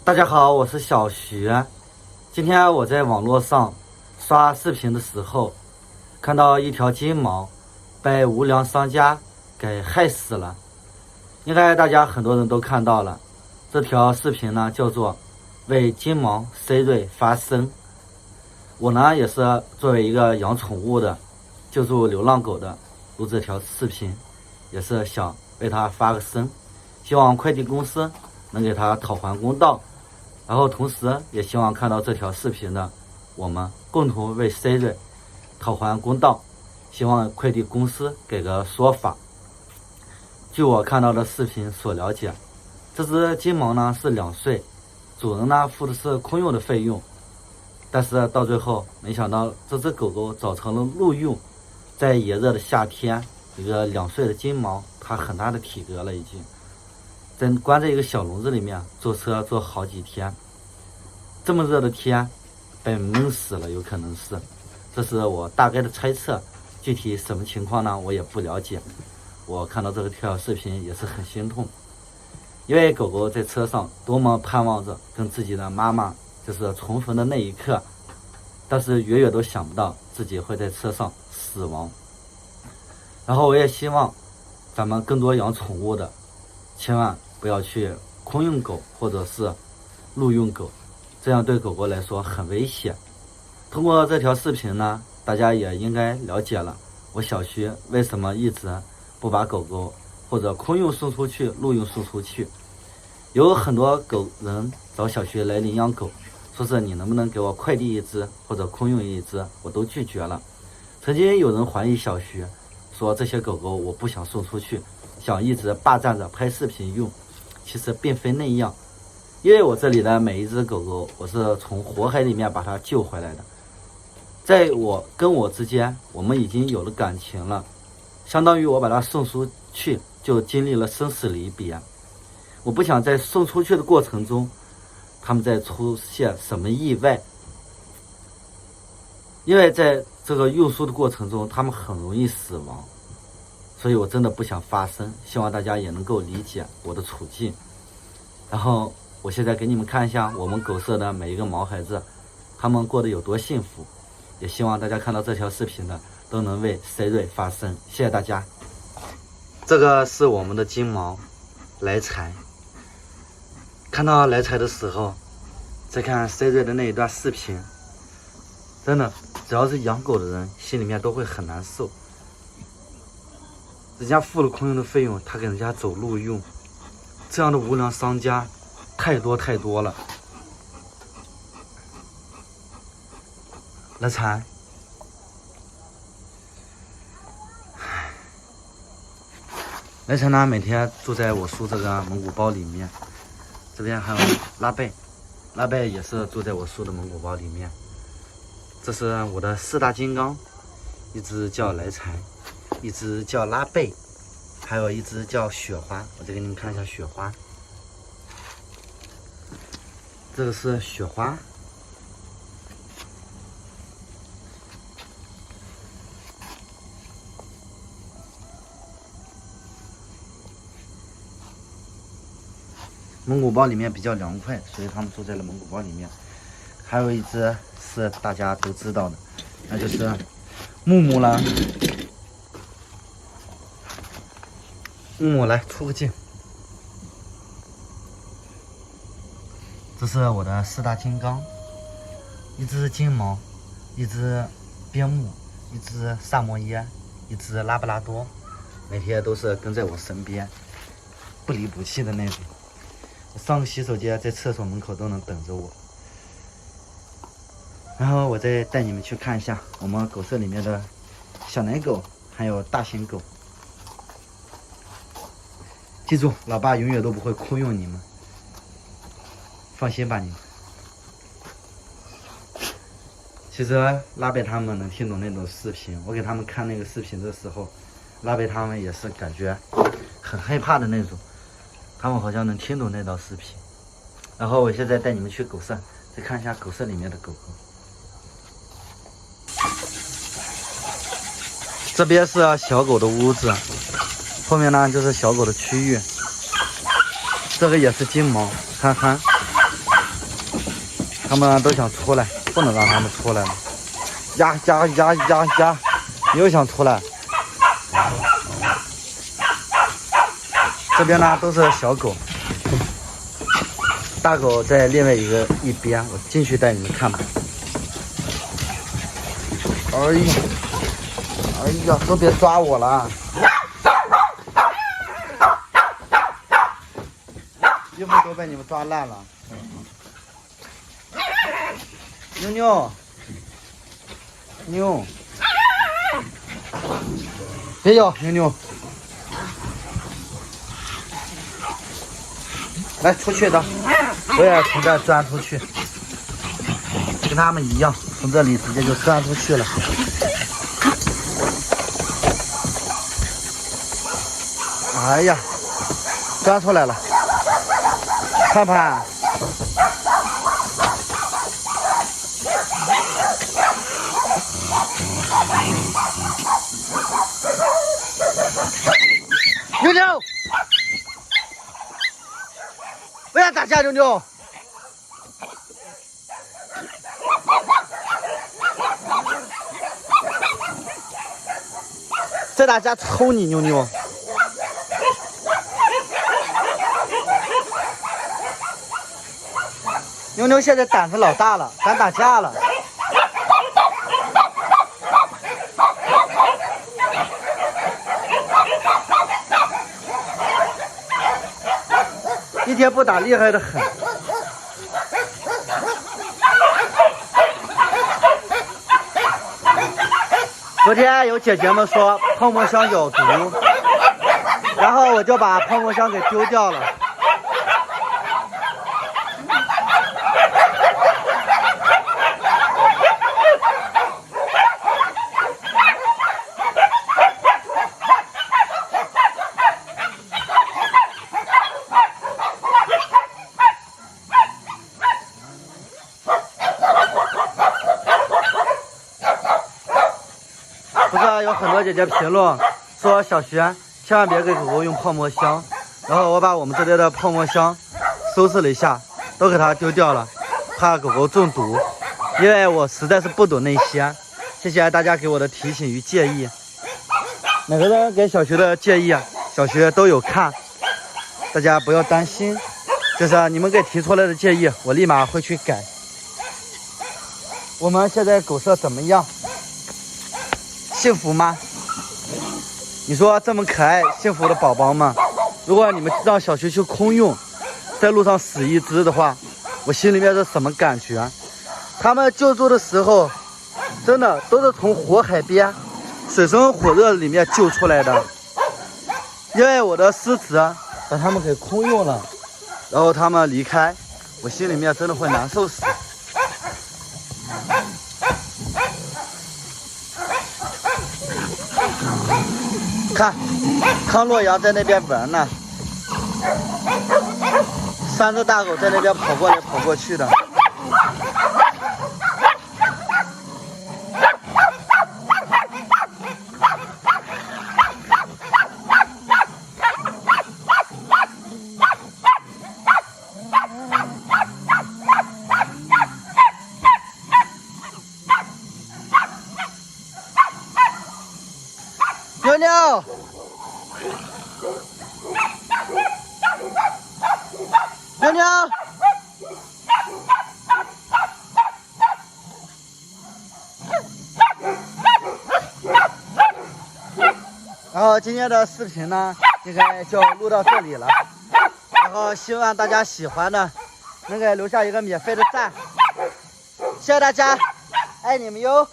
大家好，我是小徐。今天我在网络上刷视频的时候，看到一条金毛被无良商家给害死了。应该大家很多人都看到了，这条视频呢叫做为金毛 C 瑞发声。我呢也是作为一个养宠物的，救助流浪狗的，录这条视频，也是想为它发个声，希望快递公司能给它讨还公道。然后同时也希望看到这条视频的我们共同为 C 瑞讨还公道，希望快递公司给个说法。据我看到的视频所了解，这只金毛呢是2岁，主人呢付的是空用的费用，但是到最后没想到这只狗狗找成了路用。在炎热的夏天，一个2岁的金毛，它很大的体格了，已经在关在一个小笼子里面，坐车坐好几天，这么热的天被闷死了，有可能是，这是我大概的猜测，具体什么情况呢我也不了解。我看到这条视频也是很心痛，因为狗狗在车上多么盼望着跟自己的妈妈就是重逢的那一刻，但是远远都想不到自己会在车上死亡。然后我也希望咱们更多养宠物的千万不要去空用狗或者是路用狗，这样对狗狗来说很危险。通过这条视频呢，大家也应该了解了我小徐为什么一直不把狗狗或者空用送出去，路用送出去。有很多狗人找小徐来领养狗，说是你能不能给我快递一只或者空用一只，我都拒绝了。曾经有人怀疑小徐，说这些狗狗我不想送出去，想一直霸占着拍视频用，其实并非那样。因为我这里的每一只狗狗，我是从火海里面把它救回来的，在我跟我之间，我们已经有了感情了，相当于我把它送出去，就经历了生死离别。我不想在送出去的过程中，他们再出现什么意外，因为在这个运输的过程中，他们很容易死亡，所以我真的不想发声，希望大家也能够理解我的处境。然后我现在给你们看一下我们狗舍的每一个毛孩子，他们过得有多幸福，也希望大家看到这条视频的都能为 C 瑞发声，谢谢大家。这个是我们的金毛来财，看到来财的时候，再看 C 瑞的那一段视频，真的只要是养狗的人心里面都会很难受。人家付了空用的费用，他给人家走路用，这样的无良商家太多了。来财，来财呢每天住在我叔这个蒙古包里面，这边还有拉贝，拉贝也是住在我叔的蒙古包里面。这是我的4大金刚，一只叫来财，一只叫拉贝，还有一只叫雪花。我再给你们看一下雪花，这个是雪花。蒙古包里面比较凉快，所以他们住在了蒙古包里面。还有一只是大家都知道的，那就是木木了。木木来出个镜，这是我的4大金刚，一只金毛，一只边牧，一只萨摩耶，一只拉布拉多，每天都是跟在我身边，不离不弃的那种。上个洗手间，在厕所门口都能等着我。然后我再带你们去看一下我们狗舍里面的小奶狗，还有大型狗。记住，老爸永远都不会哭用你们，放心吧你们。其实拉贝他们能听懂那种视频，我给他们看那个视频的时候，拉贝他们也是感觉很害怕的那种，他们好像能听懂那道视频。然后我现在带你们去狗舍，再看一下狗舍里面的狗狗。这边是小狗的屋子，后面呢就是小狗的区域。这个也是金毛，憨憨。他们都想出来，不能让他们出来了。呀呀呀呀呀！又想出来。这边呢都是小狗，大狗在另外一边，我进去带你们看吧。哎呀，哎呀，都别抓我了！衣服都被你们抓烂了。妞妞，妞，别咬妞妞。来，出去的，我也从这钻出去，跟他们一样，从这里直接就钻出去了。哎呀，钻出来了，盼盼。妞妞，不要打架，妞妞。再打架抽你，妞妞。妞妞现在胆子老大了，敢打架了。一天不打，厉害的很。昨天有姐姐们说泡沫箱有毒，然后我就把泡沫箱给丢掉了。不是有很多姐姐评论说小徐千万别给狗狗用泡沫箱，然后我把我们这里的泡沫箱收拾了一下，都给它丢掉了，怕狗狗中毒，因为我实在是不懂那些。谢谢大家给我的提醒与建议，每个人给小徐的建议小徐都有看，大家不要担心，就是你们给提出来的建议我立马会去改。我们现在狗舍怎么样？幸福吗？你说这么可爱幸福的宝宝们，如果你们让小徐去空运，在路上死一只的话，我心里面是什么感觉？他们救助的时候真的都是从火海边水深火热里面救出来的，因为我的狮子把他们给空运了，然后他们离开，我心里面真的会难受死。看，康洛阳在那边玩呢，3只大狗在那边跑过来跑过去的。妞妞，妞妞，然后今天的视频呢，应该就录到这里了。然后希望大家喜欢的，能给留下一个免费的赞，谢谢大家，爱你们哟。